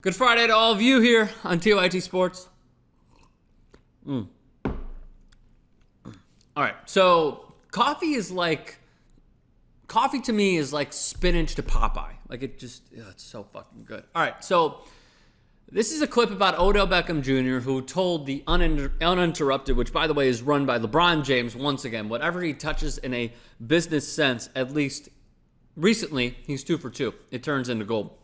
Good Friday to all of you here on TYT Sports. All right, so coffee to me is like spinach to Popeye. Like it's so fucking good. All right, so this is a clip about Odell Beckham Jr. who told the Uninterrupted, which by the way is run by LeBron James once again. Whatever he touches in a business sense, at least recently, he's 2 for 2. It turns into gold.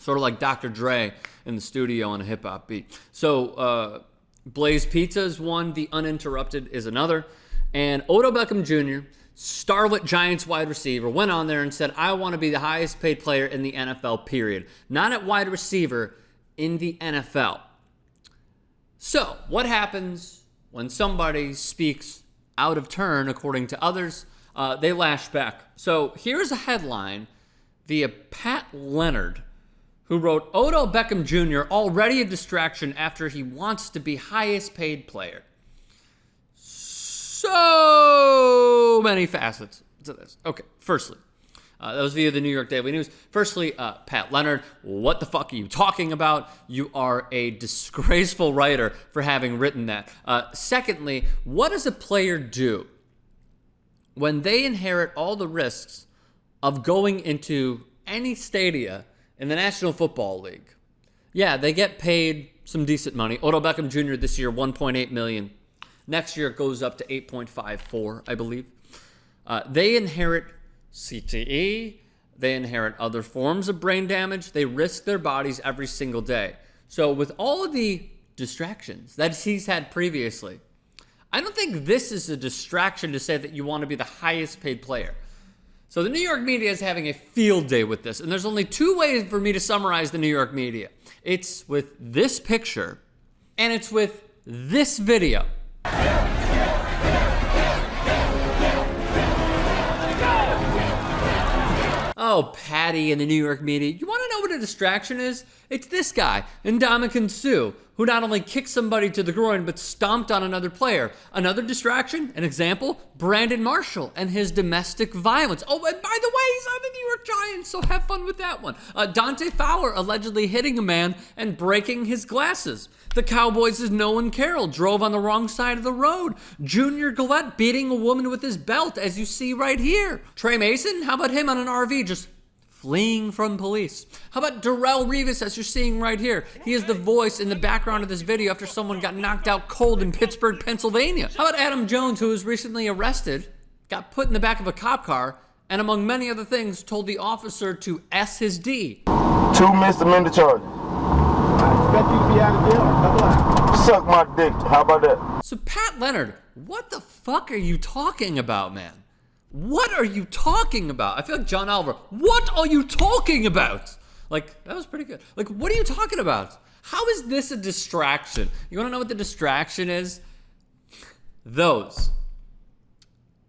Sort of like Dr. Dre in the studio on a hip-hop beat. So Blaze Pizza is one. The Uninterrupted is another. And Odell Beckham Jr., starlet Giants wide receiver, went on there and said, I want to be the highest paid player in the NFL, period. Not at wide receiver, in the NFL. So what happens when somebody speaks out of turn, according to others? They lash back. So here's a headline via Pat Leonard, who wrote, Odell Beckham Jr. already a distraction after he wants to be highest paid player. So many facets to this. Okay, firstly, that was via the New York Daily News. Firstly, Pat Leonard, what the fuck are you talking about? You are a disgraceful writer for having written that. Secondly, what does a player do when they inherit all the risks of going into any stadia in the National Football League? Yeah, they get paid some decent money. Odell Beckham Jr. this year, $1.8 million. Next year, it goes up to $8.54, I believe. They inherit CTE. They inherit other forms of brain damage. They risk their bodies every single day. So with all of the distractions that he's had previously, I don't think this is a distraction to say that you want to be the highest paid player. So the New York media is having a field day with this, and there's only 2 ways for me to summarize the New York media. It's with this picture, and it's with this video. Oh, Patty and the New York media. You want to know what a distraction is? It's this guy, Ndamukong Suh, who not only kicked somebody to the groin, but stomped on another player. Another distraction, an example, Brandon Marshall and his domestic violence. Oh, and by the way, he's on the New York Giants, so have fun with that one. Dante Fowler allegedly hitting a man and breaking his glasses. The Cowboys' Nolan Carroll drove on the wrong side of the road. Junior Gillette beating a woman with his belt, as you see right here. Trey Mason, how about him on an RV just fleeing from police? How about Darrelle Revis, as you're seeing right here? He is the voice in the background of this video after someone got knocked out cold in Pittsburgh, Pennsylvania. How about Adam Jones, who was recently arrested, got put in the back of a cop car, and among many other things, told the officer to S his D. 2 misdemeanor charges. I expect you to be out of jail in a couple hours. Suck my dick. How about that? So Pat Leonard, what the fuck are you talking about, man? What are you talking about? I feel like John Oliver. What are you talking about? Like, that was pretty good. Like, what are you talking about? How is this a distraction? You want to know what the distraction is? Those.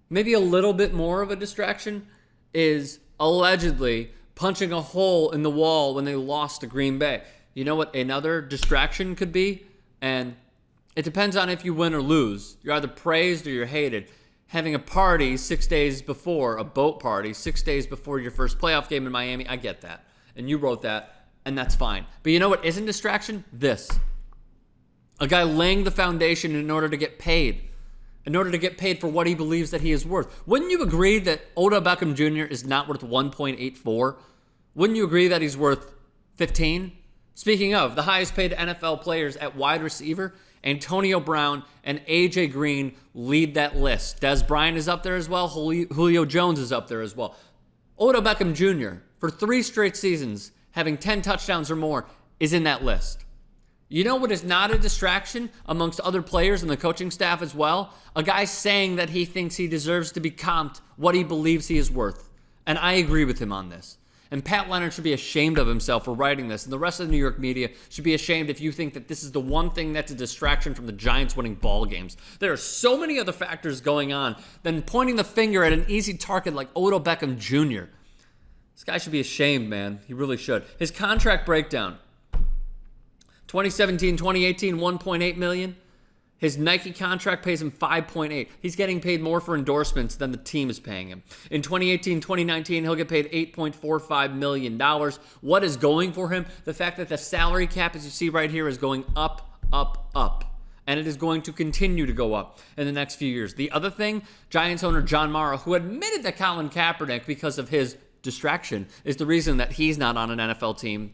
Maybe a little bit more of a distraction is allegedly punching a hole in the wall when they lost to Green Bay. You know what another distraction could be? And it depends on if you win or lose. You're either praised or you're hated. Having a party 6 days before, a boat party 6 days before your first playoff game in Miami, I get that. And you wrote that, and that's fine. But you know what isn't distraction? This. A guy laying the foundation in order to get paid. In order to get paid for what he believes that he is worth. Wouldn't you agree that Odell Beckham Jr. is not worth 1.84? Wouldn't you agree that he's worth 15? Speaking of, the highest paid NFL players at wide receiver, Antonio Brown and A.J. Green lead that list. Des Bryant is up there as well. Julio Jones is up there as well. Odell Beckham Jr., for 3 straight seasons, having 10 touchdowns or more, is in that list. You know what is not a distraction amongst other players and the coaching staff as well? A guy saying that he thinks he deserves to be comped what he believes he is worth. And I agree with him on this. And Pat Leonard should be ashamed of himself for writing this. And the rest of the New York media should be ashamed if you think that this is the one thing that's a distraction from the Giants winning ball games. There are so many other factors going on than pointing the finger at an easy target like Odell Beckham Jr. This guy should be ashamed, man. He really should. His contract breakdown. 2017, 2018, $1.8 million. His Nike contract pays him $5.8. He's getting paid more for endorsements than the team is paying him. In 2018-2019, he'll get paid $8.45 million. What is going for him? The fact that the salary cap, as you see right here, is going up, up, up. And it is going to continue to go up in the next few years. The other thing, Giants owner John Mara, who admitted that Colin Kaepernick, because of his distraction, is the reason that he's not on an NFL team.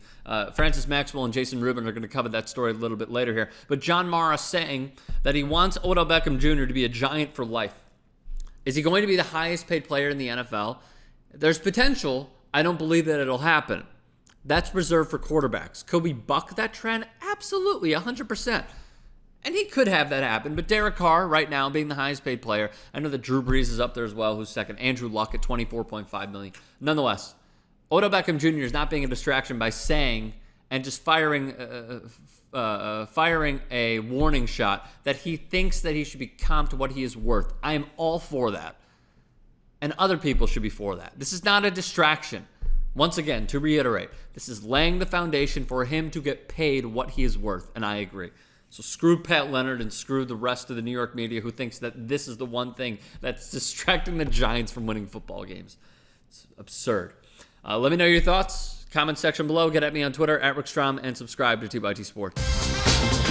Francis Maxwell and Jason Rubin are going to cover that story a little bit later here. But John Mara saying that he wants Odell Beckham Jr. to be a Giant for life. Is he going to be the highest paid player in the NFL? There's potential. I don't believe that it'll happen. That's reserved for quarterbacks. Could we buck that trend? Absolutely, 100%. And he could have that happen. But Derek Carr, right now, being the highest paid player. I know that Drew Brees is up there as well, who's second. Andrew Luck at $24.5 million. Nonetheless, Odell Beckham Jr. is not being a distraction by saying and just firing a warning shot that he thinks that he should be comped to what he is worth. I am all for that. And other people should be for that. This is not a distraction. Once again, to reiterate, this is laying the foundation for him to get paid what he is worth. And I agree. So screw Pat Leonard and screw the rest of the New York media who thinks that this is the one thing that's distracting the Giants from winning football games. It's absurd. Let me know your thoughts. Comment section below. Get at me on Twitter, @Rick Strom, and subscribe to 2x2 Sports.